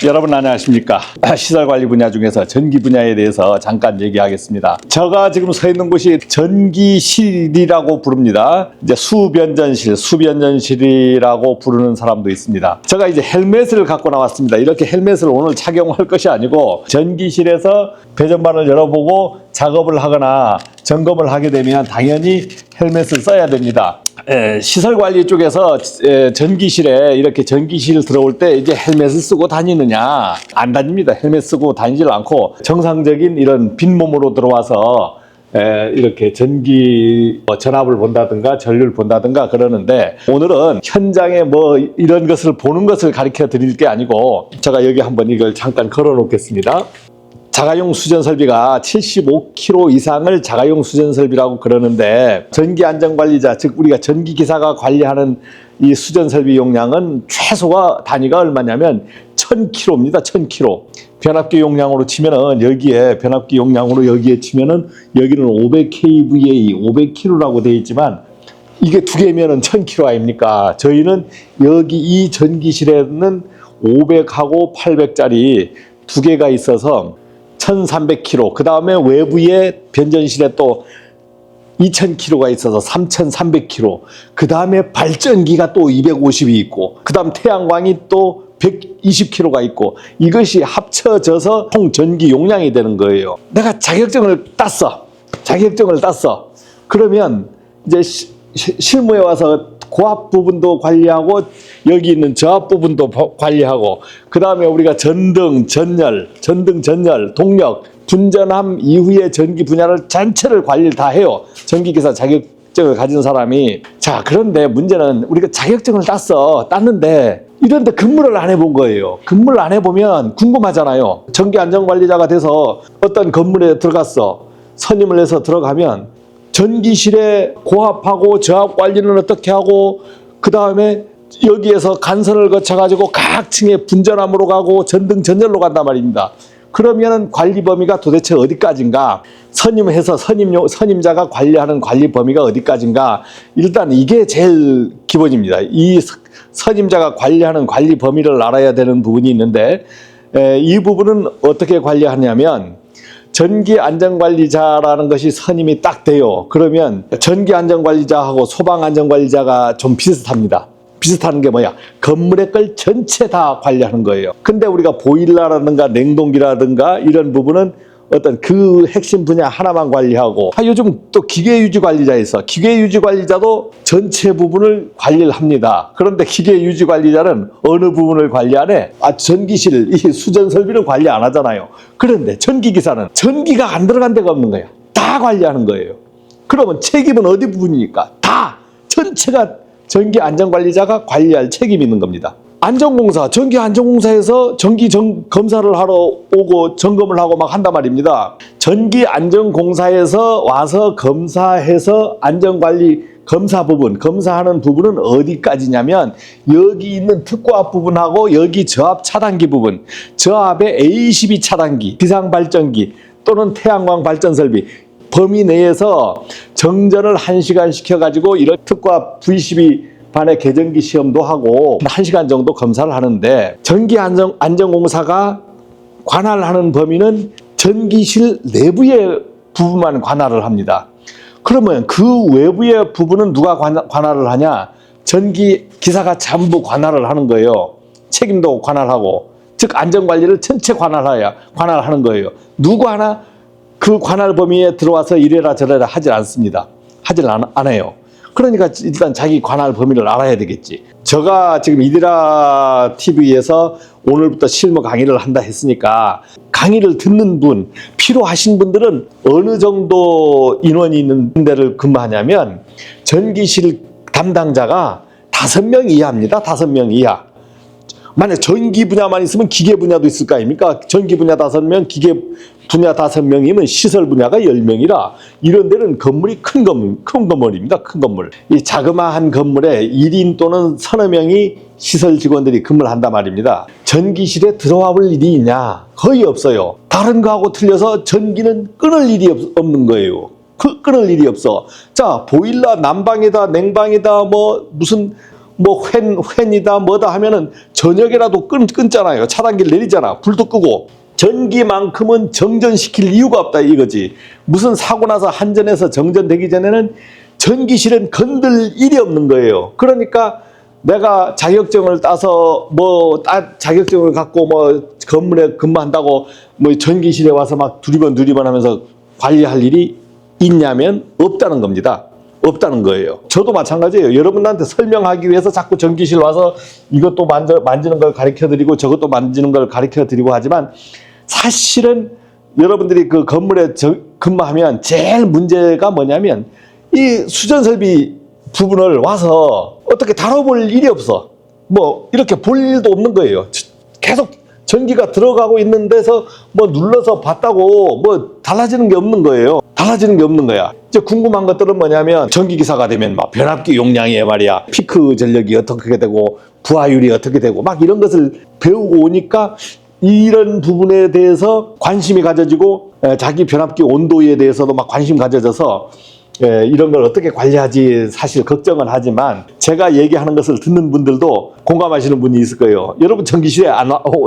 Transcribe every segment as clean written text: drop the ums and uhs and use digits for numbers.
여러분 안녕하십니까. 시설관리 분야 중에서 전기 분야에 대해서 잠깐 얘기하겠습니다. 제가 지금 서 있는 곳이 전기실이라고 부릅니다. 이제 수변전실이라고 부르는 사람도 있습니다. 제가 이제 헬멧을 갖고 나왔습니다. 이렇게 헬멧을 오늘 착용할 것이 아니고 전기실에서 배전반을 열어보고 작업을 하거나 점검을 하게 되면 당연히 헬멧을 써야 됩니다. 시설관리 쪽에서 전기실에 이렇게 전기실 들어올 때 이제 헬멧을 쓰고 다니느냐? 안 다닙니다. 헬멧 쓰고 다니질 않고 정상적인 이런 빈몸으로 들어와서 이렇게 전기 전압을 본다든가 전류를 본다든가 그러는데, 오늘은 현장에 뭐 이런 것을 보는 것을 가르쳐 드릴 게 아니고 제가 여기 한번 이걸 잠깐 걸어 놓겠습니다. 자가용 수전 설비가 75kg 이상을 자가용 수전 설비라고 그러는데, 전기 안전관리자, 즉 우리가 전기기사가 관리하는 이 수전 설비 용량은 최소가 단위가 얼마냐면 1000kg입니다. 1000kg. 변압기 용량으로 치면은 여기에 변압기 용량으로 여기에 치면은 여기는 500kVA, 500kg라고 되어 있지만 이게 두 개면은 1000kg 아닙니까? 저희는 여기 이 전기실에는 500하고 800짜리 두 개가 있어서 1300kg, 그 다음에 외부에 변전실에 또 2000kg가 있어서 3300kg, 그 다음에 발전기가 또 250이 있고, 그 다음 태양광이 또 120kg가 있고, 이것이 합쳐져서 총 전기 용량이 되는 거예요. 내가 자격증을 땄어. 그러면 이제 실무에 와서 고압 부분도 관리하고 여기 있는 저압 부분도 관리하고, 그 다음에 우리가 전등, 전열, 동력, 분전함 이후의 전기 분야를 전체를 관리를 다 해요. 전기기사 자격증을 가진 사람이. 자, 그런데 문제는 우리가 자격증을 땄는데 이런데 근무를 안 해본 거예요. 근무를 안 해보면 궁금하잖아요. 전기안전관리자가 돼서 어떤 건물에 들어갔어. 선임을 해서 들어가면 전기실에 고압하고 저압 관리는 어떻게 하고, 그 다음에 여기에서 간선을 거쳐가지고 각 층에 분전함으로 가고 전등 전열로 간단 말입니다. 그러면은 관리 범위가 도대체 어디까지인가? 선임해서 선임자가 관리하는 관리 범위가 어디까지인가? 일단 이게 제일 기본입니다. 이 선임자가 관리하는 관리 범위를 알아야 되는 부분이 있는데, 이 부분은 어떻게 관리하냐면, 전기안전관리자라는 것이 선임이 딱 돼요. 그러면 전기안전관리자하고 소방안전관리자가 좀 비슷합니다. 비슷한 게 뭐야? 건물의 걸 전체 다 관리하는 거예요. 근데 우리가 보일러라든가 냉동기라든가 이런 부분은 어떤 그 핵심 분야 하나만 관리하고, 요즘 또 기계유지관리자 있어. 기계유지관리자도 전체 부분을 관리를 합니다. 그런데 기계유지관리자는 어느 부분을 관리 안 해? 전기실, 이 수전설비는 관리 안 하잖아요. 그런데 전기기사는 전기가 안 들어간 데가 없는 거야. 다 관리하는 거예요. 그러면 책임은 어디 부분이니까? 다 전체가 전기안전관리자가 관리할 책임이 있는 겁니다. 안전공사, 전기안전공사에서 검사를 하러 오고 점검을 하고 막 한단 말입니다. 전기안전공사에서 와서 검사해서 안전관리 검사 부분, 검사하는 부분은 어디까지냐면, 여기 있는 특고압 부분하고 여기 저압 차단기 부분, 저압의 A12 차단기, 비상발전기 또는 태양광 발전설비 범위 내에서 정전을 1시간 시켜가지고 이런 특고압 V12 반의 계전기 시험도 하고 1시간 정도 검사를 하는데, 전기안전공사가 관할하는 범위는 전기실 내부의 부분만 관할을 합니다. 그러면 그 외부의 부분은 누가 관할을 하냐? 전기기사가 전부 관할을 하는 거예요. 책임도 관할하고, 즉 안전관리를 전체 관할하는 거예요. 누구 하나 그 관할 범위에 들어와서 이래라 저래라 하질 않습니다. 하질 않아요. 그러니까 일단 자기 관할 범위를 알아야 되겠지. 제가 지금 이디라 TV에서 오늘부터 실무 강의를 한다 했으니까, 강의를 듣는 분, 필요하신 분들은 어느 정도 인원이 있는 데를 근무하냐면, 전기실 담당자가 5명 이하입니다. 5명 이하. 만약 전기 분야만 있으면 기계 분야도 있을 거 아닙니까? 전기 분야 5명, 기계 분야 5명이면 시설 분야가 10명이라 이런 데는 건물이 큰 건물입니다. 큰 건물. 이 자그마한 건물에 1인 또는 서너 명이 시설 직원들이 근무를 한단 말입니다. 전기실에 들어와 볼 일이 있냐? 거의 없어요. 다른 거하고 틀려서 전기는 끊을 일이 없는 거예요. 끊을 일이 없어. 자, 보일러 난방이다, 냉방이다, 뭐 무슨 뭐 팬이다 뭐다 하면은 저녁에라도 끊잖아요. 차단기를 내리잖아. 불도 끄고. 전기만큼은 정전시킬 이유가 없다 이거지. 무슨 사고 나서 한전에서 정전되기 전에는 전기실은 건들 일이 없는 거예요. 그러니까 내가 자격증을 따서 자격증을 갖고 건물에 근무한다고 전기실에 와서 막 두리번 하면서 관리할 일이 있냐면 없다는 겁니다. 없다는 거예요. 저도 마찬가지예요. 여러분들한테 설명하기 위해서 자꾸 전기실 와서 이것도 만지는 걸 가르쳐 드리고 저것도 만지는 걸 가르쳐 드리고 하지만 사실은 여러분들이 그 건물에 근무하면 제일 문제가 뭐냐면 이 수전설비 부분을 와서 어떻게 다뤄볼 일이 없어. 이렇게 볼 일도 없는 거예요. 계속 전기가 들어가고 있는 데서 눌러서 봤다고 달라지는 게 없는 거예요. 달라지는 게 없는 거야. 이제 궁금한 것들은 뭐냐면 전기기사가 되면 변압기 용량이 말이야. 피크 전력이 어떻게 되고 부하율이 어떻게 되고 이런 것을 배우고 오니까 이런 부분에 대해서 관심이 가져지고 자기 변압기 온도에 대해서도 관심 가져져서 이런 걸 어떻게 관리하지 사실 걱정은 하지만 제가 얘기하는 것을 듣는 분들도 공감하시는 분이 있을 거예요. 여러분 전기실에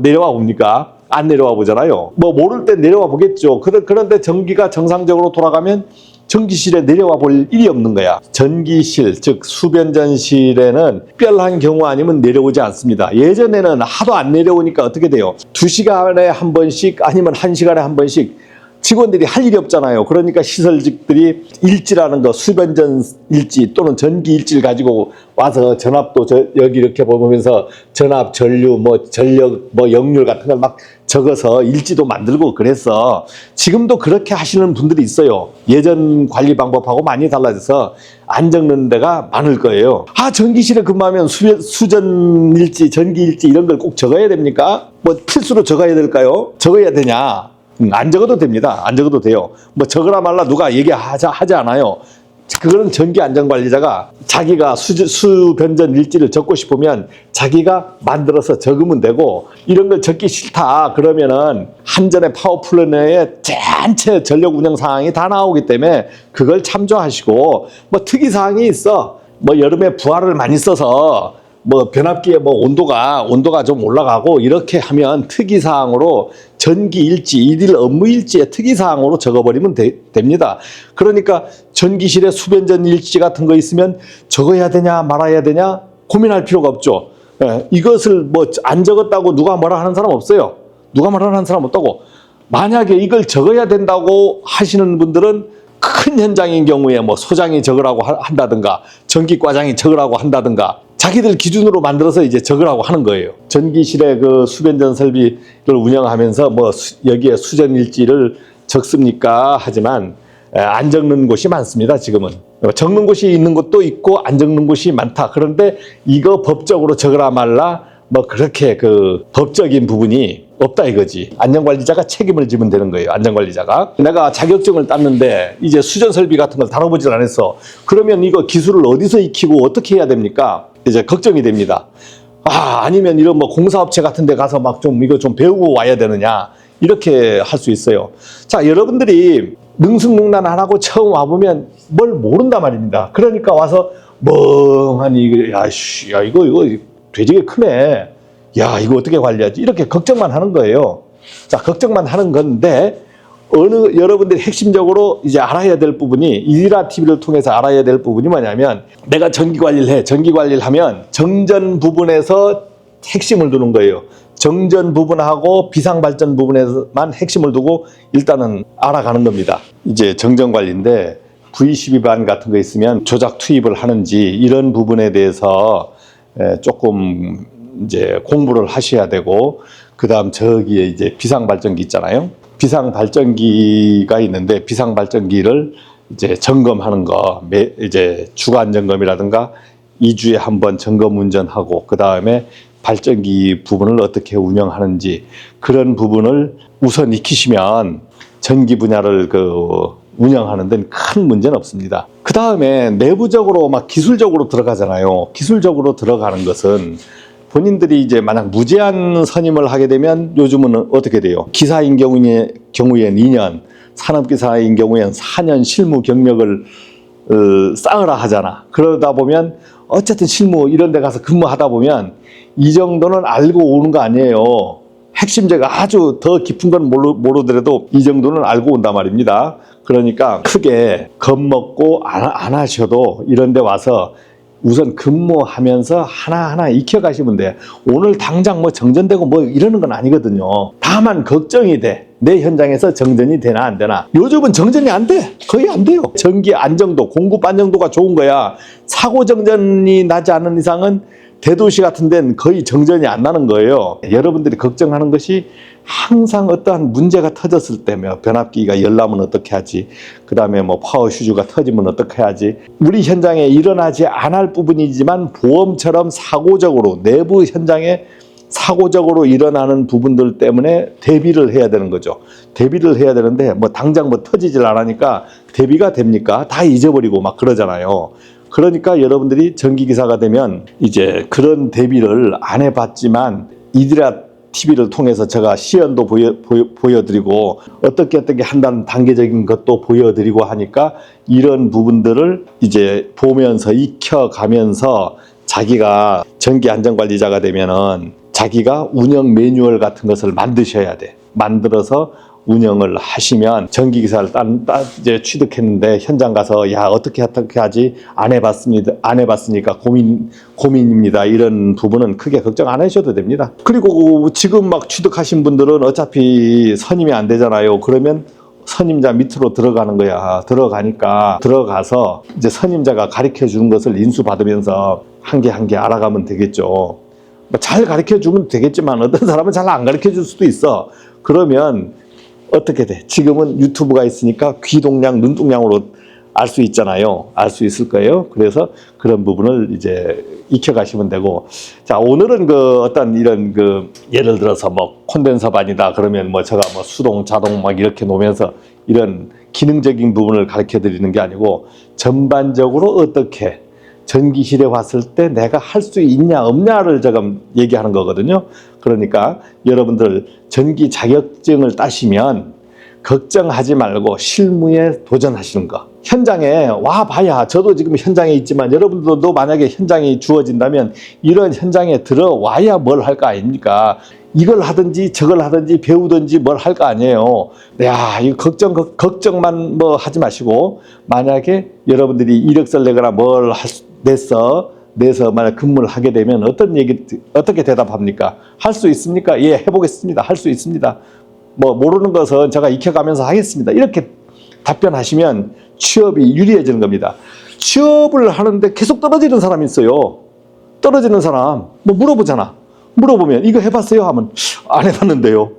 내려와 봅니까? 안 내려와 보잖아요. 모를 때 내려와 보겠죠. 그런데 전기가 정상적으로 돌아가면 전기실에 내려와 볼 일이 없는 거야. 전기실, 즉 수변전실에는 특별한 경우 아니면 내려오지 않습니다. 예전에는 하도 안 내려오니까 어떻게 돼요? 2시간에 한 번씩 아니면 1시간에 한 번씩 직원들이 할 일이 없잖아요. 그러니까 시설직들이 일지라는 거, 수변전 일지 또는 전기 일지를 가지고 와서 전압도 여기 이렇게 보면서 전압, 전류, 전력, 역률 같은 걸 적어서 일지도 만들고 그랬어. 지금도 그렇게 하시는 분들이 있어요. 예전 관리 방법하고 많이 달라져서 안 적는 데가 많을 거예요. 전기실에 근무하면 수전 일지, 전기 일지 이런 걸 꼭 적어야 됩니까? 필수로 적어야 될까요? 적어야 되냐? 안 적어도 됩니다. 안 적어도 돼요. 적으라 말라 누가 하지 않아요. 그거는 전기안전관리자가 자기가 수변전 일지를 적고 싶으면 자기가 만들어서 적으면 되고, 이런 걸 적기 싫다 그러면은 한전의 파워플랜에 전체 전력 운영 사항이 다 나오기 때문에 그걸 참조하시고, 특이사항이 있어. 여름에 부하를 많이 써서 변압기의 온도가 좀 올라가고 이렇게 하면 특이사항으로 전기 일지, 일일 업무 일지의 특이사항으로 적어버리면 됩니다. 그러니까 전기실에 수변전 일지 같은 거 있으면 적어야 되냐 말아야 되냐 고민할 필요가 없죠. 이것을 안 적었다고 누가 뭐라 하는 사람 없어요. 누가 뭐라 하는 사람 없다고. 만약에 이걸 적어야 된다고 하시는 분들은 큰 현장인 경우에 소장이 적으라고 한다든가 전기과장이 적으라고 한다든가 자기들 기준으로 만들어서 이제 적으라고 하는 거예요. 전기실의 그 수변전 설비를 운영하면서 여기에 수전 일지를 적습니까? 하지만 안 적는 곳이 많습니다. 지금은 적는 곳이 있는 곳도 있고 안 적는 곳이 많다. 그런데 이거 법적으로 적으라 말라 그렇게 그 법적인 부분이 없다 이거지. 안전관리자가 책임을 지면 되는 거예요. 안전관리자가. 내가 자격증을 땄는데 이제 수전 설비 같은 걸 다뤄보질 않았어. 그러면 이거 기술을 어디서 익히고 어떻게 해야 됩니까? 이제 걱정이 됩니다. 아니면 이런 공사업체 같은 데 가서 이거 좀 배우고 와야 되느냐. 이렇게 할 수 있어요. 자, 여러분들이 능숙능란 안 하고 처음 와보면 뭘 모른단 말입니다. 그러니까 와서 멍하니 야 이거 되게 크네. 야 이거 어떻게 관리하지? 이렇게 걱정만 하는 거예요. 자, 걱정만 하는 건데 여러분들이 핵심적으로 이제 알아야 될 부분이, 이라 TV를 통해서 알아야 될 부분이 뭐냐면, 내가 전기 관리를 해. 전기 관리를 하면 정전 부분에서 핵심을 두는 거예요. 정전 부분하고 비상 발전 부분에서만 핵심을 두고 일단은 알아가는 겁니다. 이제 정전 관리인데 V12반 같은 거 있으면 조작 투입을 하는지 이런 부분에 대해서 조금 이제 공부를 하셔야 되고, 그다음 저기에 이제 비상 발전기 있잖아요. 비상 발전기가 있는데 비상 발전기를 이제 점검하는 거, 이제 주간 점검이라든가 2주에 한 번 점검 운전하고, 그다음에 발전기 부분을 어떻게 운영하는지 그런 부분을 우선 익히시면 전기 분야를 운영하는 데는 큰 문제는 없습니다. 그 다음에 내부적으로 기술적으로 들어가잖아요. 기술적으로 들어가는 것은 본인들이 이제 만약 무제한 선임을 하게 되면 요즘은 어떻게 돼요? 기사인 경우엔 2년, 산업기사인 경우엔 4년 실무 경력을 쌓으라 하잖아. 그러다 보면 어쨌든 실무 이런 데 가서 근무하다 보면 이 정도는 알고 오는 거 아니에요. 핵심제가 아주 더 깊은 건 모르더라도 이 정도는 알고 온단 말입니다. 그러니까 크게 겁먹고 안 하셔도 이런 데 와서 우선 근무하면서 하나하나 익혀가시면 돼. 오늘 당장 뭐 정전되고 뭐 이러는 건 아니거든요. 다만 걱정이 돼. 내 현장에서 정전이 되나 안 되나. 요즘은 정전이 안 돼. 거의 안 돼요. 전기 안정도, 공급 안정도가 좋은 거야. 사고 정전이 나지 않는 이상은 대도시 같은 데는 거의 정전이 안 나는 거예요. 여러분들이 걱정하는 것이 항상 어떠한 문제가 터졌을 때며 변압기가 열나면 어떻게 하지, 그 다음에 뭐 파워 슈즈가 터지면 어떻게 하지. 우리 현장에 일어나지 않을 부분이지만 보험처럼 사고적으로 내부 현장에 사고적으로 일어나는 부분들 때문에 대비를 해야 되는 거죠. 대비를 해야 되는데 뭐 당장 뭐 터지질 않으니까 대비가 됩니까? 다 잊어버리고 막 그러잖아요. 그러니까 여러분들이 전기기사가 되면 이제 그런 대비를 안 해봤지만 이디라 TV를 통해서 제가 시연도 보여드리고 어떻게 한다는 단계적인 것도 보여드리고 하니까 이런 부분들을 이제 보면서 익혀가면서 자기가 전기안전관리자가 되면은 자기가 운영 매뉴얼 같은 것을 만드셔야 돼. 만들어서 운영을 하시면 전기기사를 이제 취득했는데 현장 가서 야 어떻게 하지 안 해봤으니까 고민입니다. 이런 부분은 크게 걱정 안 하셔도 됩니다. 그리고 지금 막 취득하신 분들은 어차피 선임이 안 되잖아요. 그러면 선임자 밑으로 들어가는 거야. 들어가서 이제 선임자가 가르쳐 주는 것을 인수받으면서 한 개 한 개 알아가면 되겠죠. 잘 가르쳐 주면 되겠지만 어떤 사람은 잘 안 가르쳐 줄 수도 있어. 그러면 어떻게 돼? 지금은 유튜브가 있으니까 귀동량, 눈동량으로 알 수 있잖아요. 알 수 있을 거예요. 그래서 그런 부분을 이제 익혀가시면 되고. 자, 오늘은 그 어떤 이런 그 예를 들어서 뭐 콘덴서반이다 그러면 뭐 제가 뭐 수동, 자동 막 이렇게 놓으면서 이런 기능적인 부분을 가르쳐 드리는 게 아니고 전반적으로 어떻게 전기실에 왔을 때 내가 할 수 있냐 없냐를 지금 얘기하는 거거든요. 그러니까 여러분들 전기 자격증을 따시면 걱정하지 말고 실무에 도전하시는 거. 현장에 와봐야 저도 지금 현장에 있지만 여러분들도 만약에 현장이 주어진다면 이런 현장에 들어와야 뭘 할 거 아닙니까? 이걸 하든지 저걸 하든지 배우든지 뭘 할 거 아니에요. 야, 이 걱정만 뭐 하지 마시고 만약에 여러분들이 이력서를 내거나 뭘 내서 만약 근무를 하게 되면 어떻게 대답합니까? 할 수 있습니까? 예, 해보겠습니다. 할 수 있습니다. 뭐 모르는 것은 제가 익혀가면서 하겠습니다. 이렇게 답변하시면 취업이 유리해지는 겁니다. 취업을 하는데 계속 떨어지는 사람이 있어요. 떨어지는 사람 뭐 물어보잖아. 물어보면 이거 해봤어요? 하면 안 해봤는데요.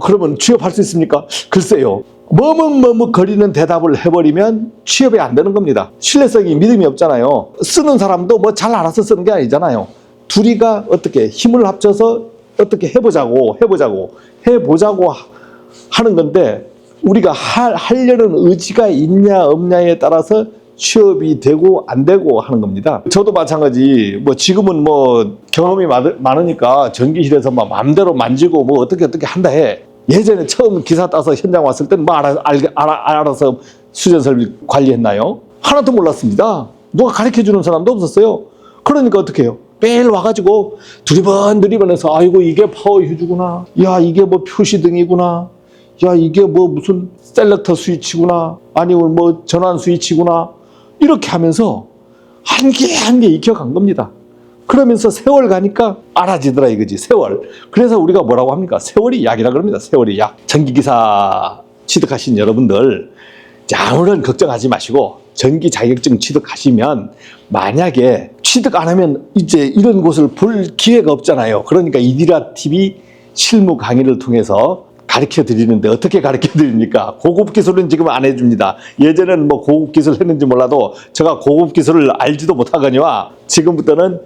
그러면 취업할 수 있습니까? 글쎄요. 머뭇머뭇 거리는 대답을 해버리면 취업이 안 되는 겁니다. 신뢰성이 믿음이 없잖아요. 쓰는 사람도 뭐 잘 알아서 쓰는 게 아니잖아요. 둘이가 어떻게 힘을 합쳐서 어떻게 해보자고 하는 건데 우리가 하려는 의지가 있냐 없냐에 따라서 취업이 되고 안 되고 하는 겁니다. 저도 마찬가지 뭐 지금은 뭐 경험이 많으니까 전기실에서 막 마음대로 만지고 뭐 어떻게 한다 해. 예전에 처음 기사 따서 현장 왔을 때는 뭐 알아서 수전설비 관리했나요? 하나도 몰랐습니다. 누가 가르쳐주는 사람도 없었어요. 그러니까 어떻게 해요? 매일 와가지고 두리번해서 아이고 이게 파워 휴즈구나. 야 이게 뭐 표시등이구나. 야 이게 뭐 무슨 셀렉터 스위치구나. 아니면 뭐 전환 스위치구나. 이렇게 하면서 한 개 익혀간 겁니다. 그러면서 세월 가니까 알아지더라 이거지. 세월. 그래서 우리가 뭐라고 합니까? 세월이 약이라 그럽니다. 세월이 약. 전기기사 취득하신 여러분들 아무런 걱정하지 마시고 전기 자격증 취득하시면 만약에 취득 안 하면 이제 이런 곳을 볼 기회가 없잖아요. 그러니까 이디라 TV 실무 강의를 통해서 가르쳐 드리는데 어떻게 가르쳐 드립니까? 고급 기술은 지금 안 해줍니다. 예전에는 뭐 고급 기술 했는지 몰라도 제가 고급 기술을 알지도 못하거니와 지금부터는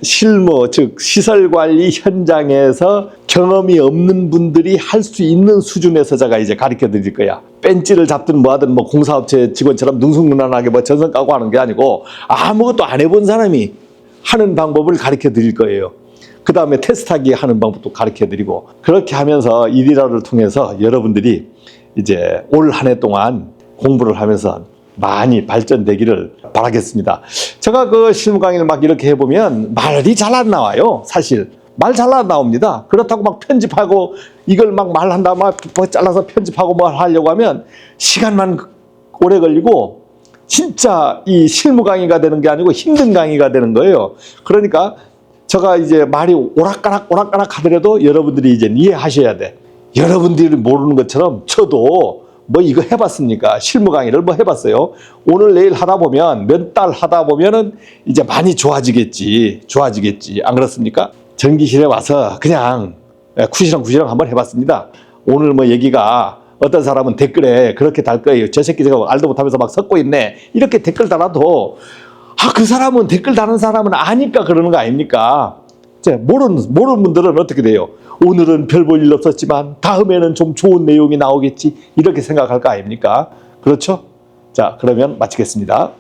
실무 즉 시설관리 현장에서 경험이 없는 분들이 할 수 있는 수준에서 제가 이제 가르쳐 드릴 거야. 벤치를 잡든 뭐하든 뭐 공사업체 직원처럼 능숙능란하게 뭐 전선 까고 하는 게 아니고 아무것도 안 해본 사람이 하는 방법을 가르쳐 드릴 거예요. 그 다음에 테스트하기 하는 방법도 가르쳐 드리고 그렇게 하면서 이디라를 통해서 여러분들이 이제 올 한 해 동안 공부를 하면서 많이 발전되기를 바라겠습니다. 제가 그 실무 강의를 막 이렇게 해보면 말이 잘 안 나와요. 사실 말 잘 안 나옵니다. 그렇다고 막 편집하고 이걸 막 말한다 막 잘라서 편집하고 뭐 하려고 하면 시간만 오래 걸리고 진짜 이 실무 강의가 되는 게 아니고 힘든 강의가 되는 거예요. 그러니까 제가 이제 말이 오락가락 하더라도 여러분들이 이제 이해하셔야 돼. 여러분들이 모르는 것처럼 저도 뭐 이거 해봤습니까? 실무 강의를 뭐 해봤어요. 오늘 내일 하다 보면 몇 달 하다 보면은 이제 많이 좋아지겠지. 안 그렇습니까? 전기실에 와서 그냥 쿠시렁쿠시렁 한번 해봤습니다. 오늘 뭐 얘기가 어떤 사람은 댓글에 그렇게 달 거예요. 저 새끼 제가 알도 못하면서 막 섞고 있네. 이렇게 댓글 달아도 그 사람은 댓글 다는 사람은 아니까 그러는 거 아닙니까? 모르는 분들은 어떻게 돼요? 오늘은 별 볼 일 없었지만 다음에는 좀 좋은 내용이 나오겠지 이렇게 생각할 거 아닙니까? 그렇죠? 자, 그러면 마치겠습니다.